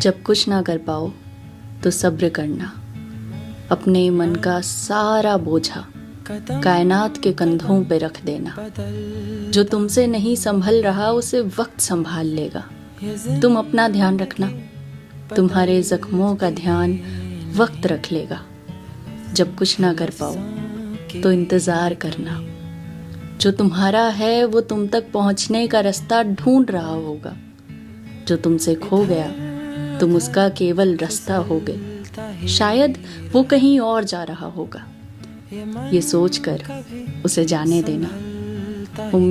जब कुछ ना कर पाओ तो सब्र करना। अपने मन का सारा बोझा कायनात के कंधों पे रख देना। जो तुमसे नहीं संभल रहा उसे वक्त संभाल लेगा। तुम अपना ध्यान रखना, तुम्हारे जख्मों का ध्यान वक्त रख लेगा। जब कुछ ना कर पाओ तो इंतज़ार करना। जो तुम्हारा है वो तुम तक पहुंचने का रास्ता ढूंढ रहा होगा। जो तुमसे खो गया तुम उसका केवल रास्ता होगे। शायद वो कहीं और जा रहा होगा। ये सोचकर उसे जाने देना।